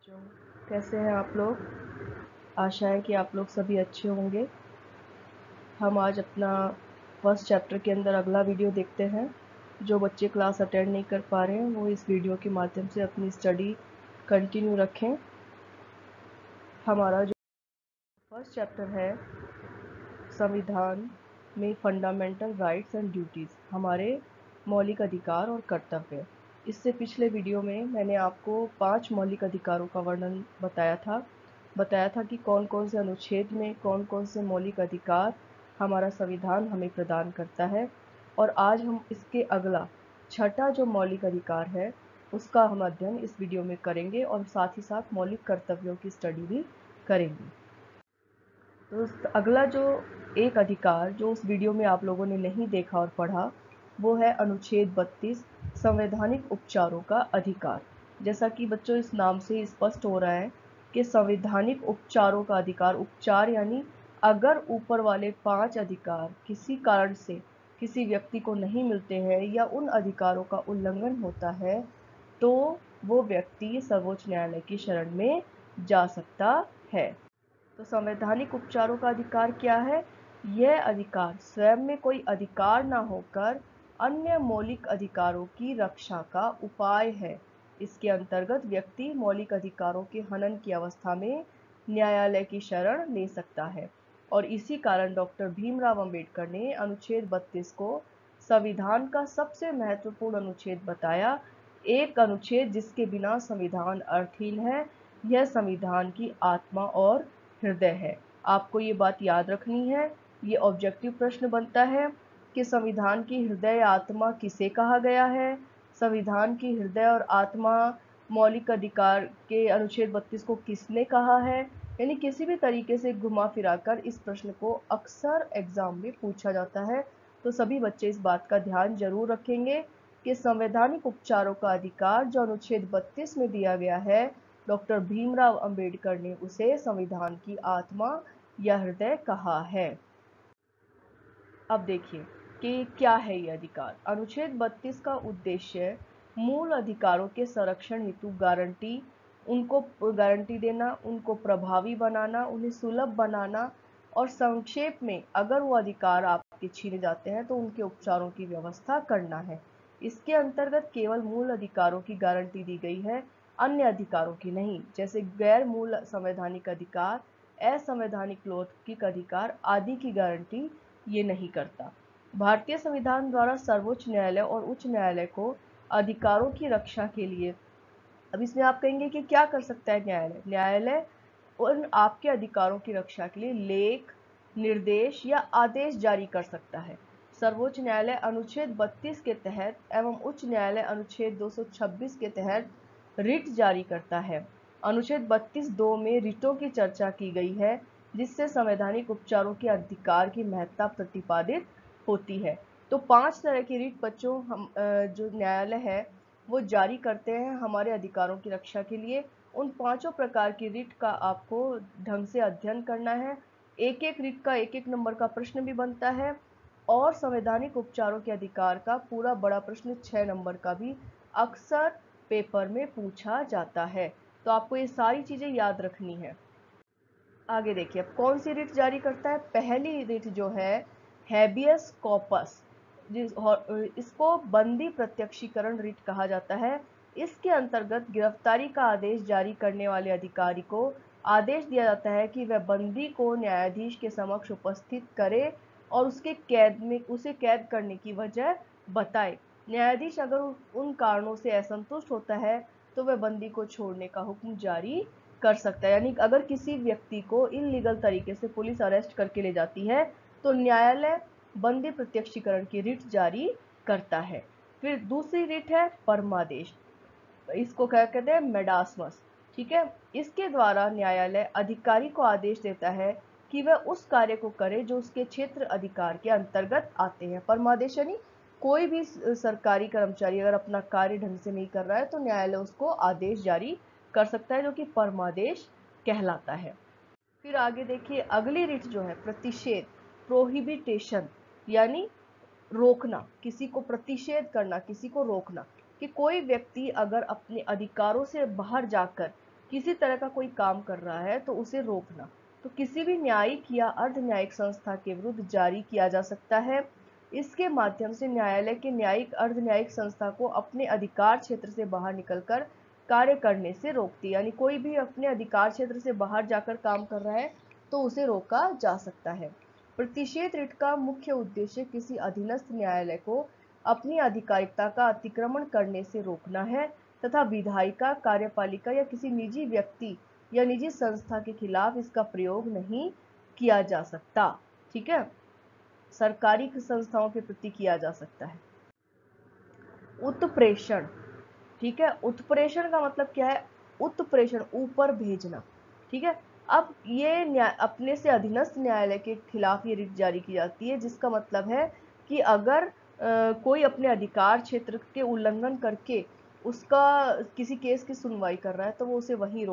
बच्चों, कैसे हैं आप लोग। आशा है कि आप लोग सभी अच्छे होंगे। हम आज अपना फर्स्ट चैप्टर के अंदर अगला वीडियो देखते हैं। जो बच्चे क्लास अटेंड नहीं कर पा रहे हैं वो इस वीडियो के माध्यम से अपनी स्टडी कंटिन्यू रखें। हमारा जो फर्स्ट चैप्टर है, संविधान में फंडामेंटल राइट्स एंड ड्यूटीज़, हमारे मौलिक अधिकार और कर्तव्य। इससे पिछले वीडियो में मैंने आपको 5 मौलिक अधिकारों का वर्णन बताया था कि कौन कौन से अनुच्छेद में कौन कौन से मौलिक अधिकार हमारा संविधान हमें प्रदान करता है। और आज हम इसके अगला छठा जो मौलिक अधिकार है उसका हम अध्ययन इस वीडियो में करेंगे और साथ ही साथ मौलिक कर्तव्यों की स्टडी भी करेंगे। तो अगला जो एक अधिकार जो उस वीडियो में आप लोगों ने नहीं देखा और पढ़ा वो है अनुच्छेद 32, संवैधानिक उपचारों का अधिकार। जैसा कि बच्चों इस नाम से स्पष्ट हो रहा है कि संवैधानिक उपचारों का अधिकार, उपचार यानी अगर ऊपर वाले 5 अधिकार किसी कारण से किसी व्यक्ति को नहीं मिलते हैं या उन अधिकारों का उल्लंघन होता है तो वो व्यक्ति सर्वोच्च न्यायालय की शरण में जा सकता है। तो संवैधानिक उपचारों का अधिकार क्या है? यह अधिकार स्वयं में कोई अधिकार न होकर अन्य मौलिक अधिकारों की रक्षा का उपाय है। इसके अंतर्गत व्यक्ति मौलिक अधिकारों के हनन की अवस्था में न्यायालय की शरण ले सकता है। और इसी कारण डॉक्टर भीमराव अंबेडकर ने अनुच्छेद 32 को संविधान का सबसे महत्वपूर्ण अनुच्छेद बताया। एक अनुच्छेद जिसके बिना संविधान अर्थहीन है। यह संविधान की आत्मा और हृदय है। आपको ये बात याद रखनी है। ये ऑब्जेक्टिव प्रश्न बनता है कि संविधान की हृदय आत्मा किसे कहा गया है। संविधान की हृदय और आत्मा मौलिक अधिकार के अनुच्छेद 32 को किसने कहा है। यानी किसी भी तरीके से घुमा फिराकर इस प्रश्न को अक्सर एग्जाम में पूछा जाता है। तो सभी बच्चे इस बात का ध्यान जरूर रखेंगे कि संवैधानिक उपचारों का अधिकार जो अनुच्छेद 32 में दिया गया है, डॉक्टर भीमराव अंबेडकर ने उसे संविधान की आत्मा या हृदय कहा है। अब देखिए कि क्या है ये अधिकार। अनुच्छेद 32 का उद्देश्य मूल अधिकारों के संरक्षण हेतु उनको गारंटी देना, उनको प्रभावी बनाना, उन्हें सुलभ बनाना और संक्षेप में अगर वो अधिकार आपके छीने जाते हैं तो उनके उपचारों की व्यवस्था करना है। इसके अंतर्गत केवल मूल अधिकारों की गारंटी दी गई है, अन्य अधिकारों की नहीं। जैसे गैर मूल संवैधानिक अधिकार, असंवैधानिक लौकिक अधिकार आदि की गारंटी ये नहीं करता। भारतीय संविधान द्वारा सर्वोच्च न्यायालय और उच्च न्यायालय को अधिकारों की रक्षा के लिए, अब इसमें आप कहेंगे कि क्या कर सकता है न्यायालय? न्यायालय उन आपके अधिकारों की रक्षा के लिए लेख, निर्देश या आदेश जारी कर सकता है। सर्वोच्च न्यायालय अनुच्छेद 32 के तहत एवं उच्च न्यायालय अनुच्छेद 226 के तहत रिट जारी करता है। अनुच्छेद 32(2) में रिटों की चर्चा की गई है जिससे संवैधानिक उपचारों के अधिकार की महत्ता प्रतिपादित होती है। तो 5 तरह की रिट बच्चों हम जो न्यायालय है वो जारी करते हैं हमारे अधिकारों की रक्षा के लिए। उन 5 प्रकार की रिट का आपको ढंग से अध्ययन करना है। एक एक रिट का एक एक नंबर का प्रश्न भी बनता है और संवैधानिक उपचारों के अधिकार का पूरा बड़ा प्रश्न 6 नंबर का भी अक्सर पेपर में पूछा जाता है। तो आपको ये सारी चीजें याद रखनी है। आगे देखिए अब कौन सी रिट जारी करता है। पहली रिट जो है हैबियस कॉर्पस, इसको बंदी प्रत्यक्षीकरण रिट कहा जाता है। इसके अंतर्गत गिरफ्तारी का आदेश जारी करने वाले अधिकारी को आदेश दिया जाता है कि वह बंदी को न्यायाधीश के समक्ष उपस्थित करे और उसे कैद करने की वजह बताए। न्यायाधीश अगर उन कारणों से असंतुष्ट होता है तो वह बंदी को छोड़ने का हुक्म जारी कर सकता है। यानी अगर किसी व्यक्ति को इलीगल तरीके से पुलिस अरेस्ट करके ले जाती है तो न्यायालय बंदी प्रत्यक्षीकरण की रिट जारी करता है। फिर दूसरी रिट है परमादेश, इसको क्या कहते हैं? मेडासमस। ठीक है, इसके द्वारा न्यायालय अधिकारी को आदेश देता है कि वह उस कार्य को करे जो उसके क्षेत्र अधिकार के अंतर्गत आते हैं। परमादेश यानी कोई भी सरकारी कर्मचारी अगर अपना कार्य ढंग से नहीं कर रहा है तो न्यायालय उसको आदेश जारी कर सकता है जो कि परमादेश कहलाता है। फिर आगे देखिए अगली रिट जो है प्रतिषेध, प्रोहिबिटेशन, यानी रोकना, किसी को प्रतिषेध करना, किसी को रोकना। कि कोई व्यक्ति अगर अपने अधिकारों से बाहर जाकर किसी तरह का कोई काम कर रहा है तो उसे रोकना। तो किसी भी न्यायिक या अर्ध न्यायिक संस्था के विरुद्ध जारी किया जा सकता है। इसके माध्यम से न्यायालय के न्यायिक अर्ध न्यायिक संस्था को अपने अधिकार क्षेत्र से बाहर निकलकर कार्य करने से रोकती है। यानी कोई भी अपने अधिकार क्षेत्र से बाहर जाकर काम कर रहा है तो उसे रोका जा सकता है। प्रतिषेध रिट का मुख्य उद्देश्य किसी अधीनस्थ न्यायालय को अपनी आधिकारिकता का अतिक्रमण करने से रोकना है तथा विधायिका, कार्यपालिका या किसी निजी व्यक्ति या निजी संस्था के खिलाफ इसका प्रयोग नहीं किया जा सकता। ठीक है, सरकारी संस्थाओं के प्रति किया जा सकता है। उत्प्रेषण, ठीक है, उत्प्रेषण का मतलब क्या है? उत्प्रेषण, ऊपर भेजना। ठीक है, अब ये अपने से अधीनस्थ न्यायालय के खिलाफ ये रिट जारी की जाती है, जिसका मतलब है कि अगर कोई अपने अधिकार क्षेत्र के उल्लंघन करके उसका किसी केस की सुनवाई कर रहा है तो वो उसे वहीं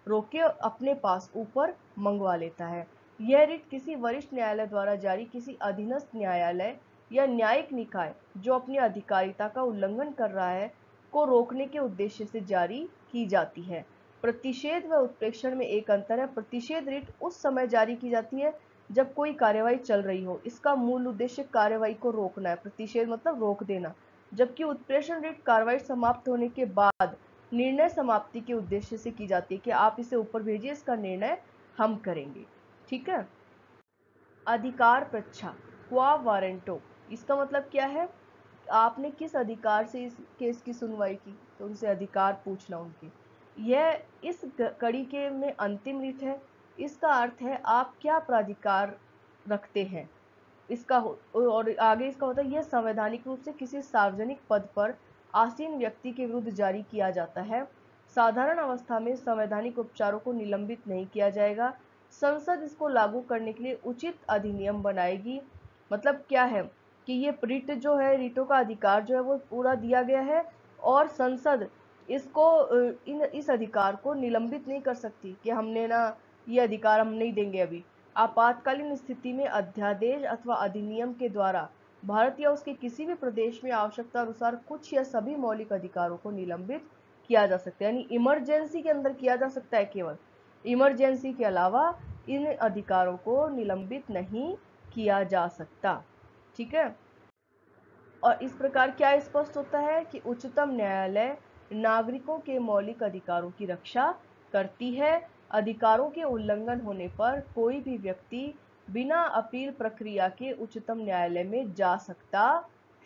रोके अपने पास ऊपर मंगवा लेता है। यह रिट किसी वरिष्ठ न्यायालय द्वारा जारी किसी अधीनस्थ न्यायालय या न्यायिक निकाय जो अपनी अधिकारिता का उल्लंघन कर रहा है को रोकने के उद्देश्य से जारी की जाती है। प्रतिषेध व उत्प्रेक्षण में एक अंतर है। प्रतिषेध रिट उस समय जारी की जाती है जब कोई कार्यवाही चल रही हो, इसका मूल उद्देश्य कार्यवाही को रोकना है। प्रतिषेध मतलब रोक देना, जबकि उत्प्रेषण रिट कार्यवाही समाप्त होने के बाद निर्णय समाप्ति के उद्देश्य से की जाती है कि आप इसे ऊपर भेजिए, इसका निर्णय हम करेंगे। ठीक है, अधिकार परीक्षा, क्वा वारंटो, इसका मतलब क्या है? आपने किस अधिकार से इस केस की सुनवाई की, तो उनसे अधिकार पूछना उनके। यह इस कड़ी के में अंतिम रिट है। इसका अर्थ है आप क्या प्राधिकार रखते हैं, इसका और आगे इसका होता है यह संवैधानिक रूप से किसी सार्वजनिक पद पर आसीन व्यक्ति के विरुद्ध जारी किया जाता है। साधारण अवस्था में संवैधानिक उपचारों को निलंबित नहीं किया जाएगा। संसद इसको लागू करने के लिए उचित अधिनियम बनाएगी। मतलब क्या है कि ये रिट जो है, रिटों का अधिकार जो है वो पूरा दिया गया है और संसद इसको इस अधिकार को निलंबित नहीं कर सकती कि हमने ना ये अधिकार हम नहीं देंगे अभी। आपातकालीन स्थिति में अध्यादेश अथवा अधिनियम के द्वारा भारत या उसके किसी भी प्रदेश में आवश्यकता अनुसार कुछ या सभी मौलिक अधिकारों को निलंबित किया जा सकता है। यानी इमरजेंसी के अंदर किया जा सकता है, केवल इमरजेंसी के अलावा इन अधिकारों को निलंबित नहीं किया जा सकता। ठीक है, और इस प्रकार क्या स्पष्ट होता है कि उच्चतम न्यायालय नागरिकों के मौलिक अधिकारों की रक्षा करती है। अधिकारों के उल्लंघन होने पर कोई भी व्यक्ति बिना अपील प्रक्रिया के उच्चतम न्यायालय में जा सकता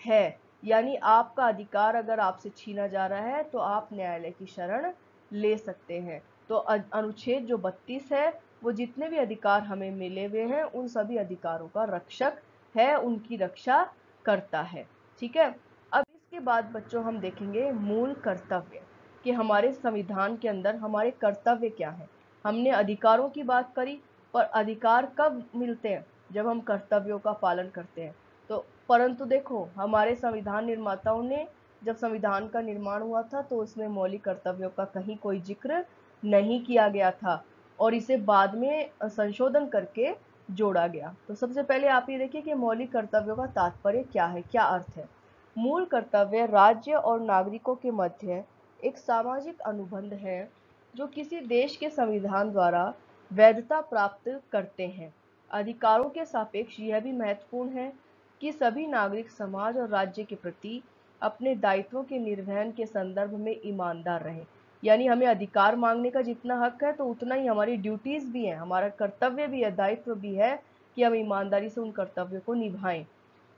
है। यानी आपका अधिकार अगर आपसे छीना जा रहा है तो आप न्यायालय की शरण ले सकते हैं। तो अनुच्छेद जो 32 है वो जितने भी अधिकार हमें मिले हुए हैं उन सभी अधिकारों का रक्षक है, उनकी रक्षा करता है। ठीक है, अब इसके बाद बच्चों हम देखेंगे मूल कर्तव्य कि हमारे संविधान के अंदर हमारे कर्तव्य क्या है। हमने अधिकारों की बात करी, पर अधिकार कब मिलते हैं? जब हम कर्तव्यों का पालन करते हैं। तो परंतु देखो, हमारे संविधान निर्माताओं ने जब संविधान का निर्माण हुआ था तो उसमें मौलिक कर्तव्यों का कहीं कोई जिक्र नहीं किया गया था और इसे बाद में संशोधन करके जोड़ा गया। तो सबसे पहले आप ये देखिए कि मौलिक कर्तव्यों का तात्पर्य क्या है, क्या अर्थ है। मूल कर्तव्य राज्य और नागरिकों के मध्य एक सामाजिक अनुबंध है जो किसी देश के संविधान द्वारा वैधता प्राप्त करते हैं। अधिकारों के सापेक्ष यह भी महत्वपूर्ण है कि सभी नागरिक समाज और राज्य के प्रति अपने दायित्वों के निर्वहन के संदर्भ में ईमानदार रहें। यानी हमें अधिकार मांगने का जितना हक है तो उतना ही हमारी ड्यूटीज भी है, हमारा कर्तव्य भी है, दायित्व भी है कि हम ईमानदारी से उन कर्तव्यों को निभाएं।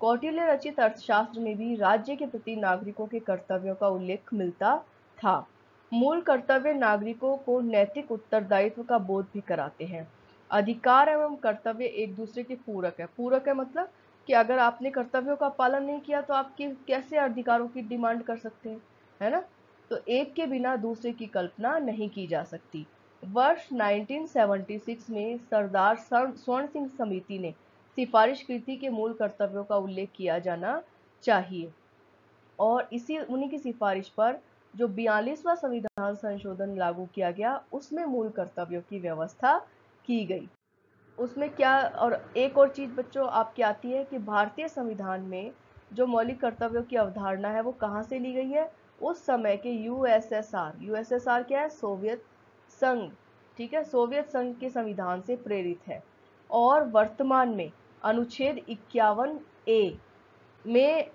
कौटिल्य रचित अर्थशास्त्र में भी राज्य के प्रति नागरिकों के कर्तव्यों का उल्लेख मिलता था। मूल कर्तव्य नागरिकों को नैतिक उत्तरदायित्व का बोध भी कराते हैं। अधिकार एवं कर्तव्य एक दूसरे के पूरक है। पूरक है मतलब कि अगर आपने कर्तव्यों का पालन नहीं किया तो आप कैसे अधिकारों की डिमांड कर सकते हैं, है ना? तो एक के बिना दूसरे की कल्पना नहीं की जा सकती। वर्ष 1976 में सरदार स्वर्ण सिंह समिति ने सिफारिश की थी कि मूल कर्तव्यों का उल्लेख किया जाना चाहिए और इसी उन्हीं की सिफारिश पर जो 42वां संविधान संशोधन लागू किया गया उसमें मूल कर्तव्यों की व्यवस्था की गई। उसमें क्या, और एक और चीज बच्चों आपकी आती है कि भारतीय संविधान में जो मौलिक कर्तव्यों की अवधारणा है वो कहाँ से ली गई है? उस समय के यूएसएसआर, यूएसएसआर क्या है? सोवियत संघ, ठीक है, सोवियत संघ के संविधान से प्रेरित है और वर्तमान में अनुच्छेद 51A में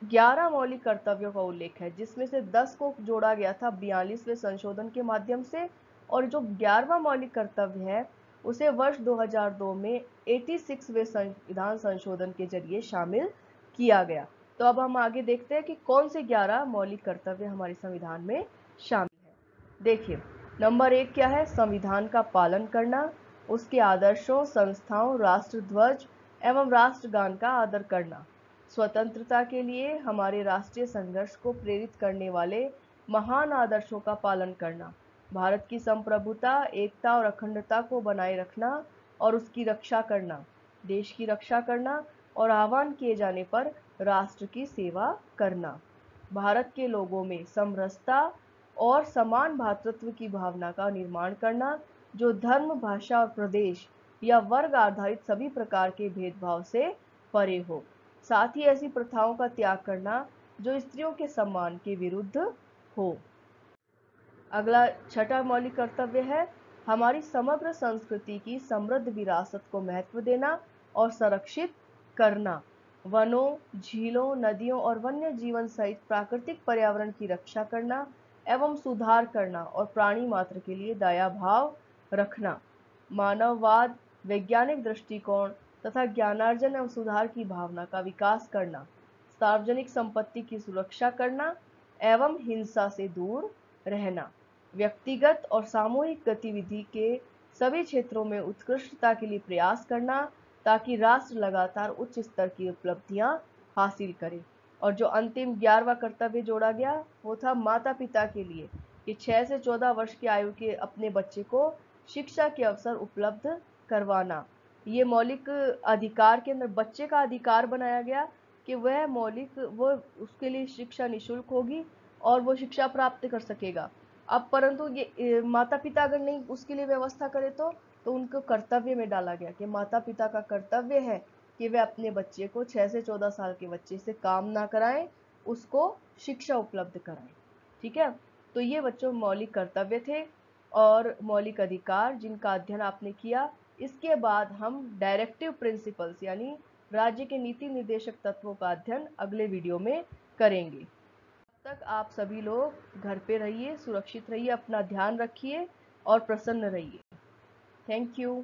11 मौलिक कर्तव्यों का उल्लेख है, जिसमें से 10 को जोड़ा गया था 42वें संशोधन के माध्यम से, और जो 11वां मौलिक कर्तव्य है उसे वर्ष 2002 में 86वें संविधान संशोधन के जरिए शामिल किया गया। तो अब हम आगे देखते हैं कि कौन से 11 मौलिक कर्तव्य हमारे संविधान में शामिल है। देखिए, नंबर 1 क्या है? संविधान का पालन करना, उसके आदर्शों, संस्थाओं, राष्ट्रध्वज एवं राष्ट्रगान का आदर करना, स्वतंत्रता के लिए हमारे राष्ट्रीय संघर्ष को प्रेरित करने वाले महान आदर्शों का पालन करना, भारत की संप्रभुता, एकता और अखंडता को बनाए रखना और उसकी रक्षा करना, देश की रक्षा करना और आह्वान किए जाने पर राष्ट्र की सेवा करना, भारत के लोगों में समरसता और समान भ्रातृत्व की भावना का निर्माण करना, जो धर्म, भाषा और प्रदेश या वर्ग आधारित सभी प्रकार के भेदभाव से परे हो, साथ ही ऐसी प्रथाओं का त्याग करना जो स्त्रियों के सम्मान के विरुद्ध हो। अगला छठा मौलिक कर्तव्य है हमारी समग्र संस्कृति की समृद्ध विरासत को महत्व देना और संरक्षित करना, वनों, झीलों, नदियों और वन्य जीवन सहित प्राकृतिक पर्यावरण की रक्षा करना एवं सुधार करना और प्राणी मात्र के लिए दया भाव रखना, मानववाद, वैज्ञानिक दृष्टिकोण तथा ज्ञानार्जन एवं सुधार की भावना का विकास करना, सार्वजनिक संपत्ति की सुरक्षा करना एवं हिंसा से दूर रहना, व्यक्तिगत और सामूहिक गतिविधि के सभी क्षेत्रों में उत्कृष्टता के लिए प्रयास करना ताकि राष्ट्र लगातार उच्च स्तर की उपलब्धियां हासिल करे। और जो अंतिम 11वां कर्तव्य जोड़ा गया वो था माता पिता के लिए कि 6 से 14 वर्ष की आयु के अपने बच्चे को शिक्षा के अवसर उपलब्ध करवाना। ये मौलिक अधिकार के अंदर बच्चे का अधिकार बनाया गया कि वह वो उसके लिए शिक्षा निःशुल्क होगी और वो शिक्षा प्राप्त कर सकेगा। अब परंतु ये माता पिता अगर नहीं उसके लिए व्यवस्था करे तो उनको कर्तव्य में डाला गया कि माता पिता का कर्तव्य है कि वे अपने बच्चे को 6 से 14 साल के बच्चे से काम ना कराएं, उसको शिक्षा उपलब्ध कराएं। ठीक है, तो ये बच्चों मौलिक कर्तव्य थे और मौलिक अधिकार जिनका अध्ययन आपने किया। इसके बाद हम डायरेक्टिव प्रिंसिपल्स यानी राज्य के नीति निर्देशक तत्वों का अध्ययन अगले वीडियो में करेंगे। तब तक आप सभी लोग घर पे रहिए, सुरक्षित रहिए, अपना ध्यान रखिए और प्रसन्न रहिए। Thank you.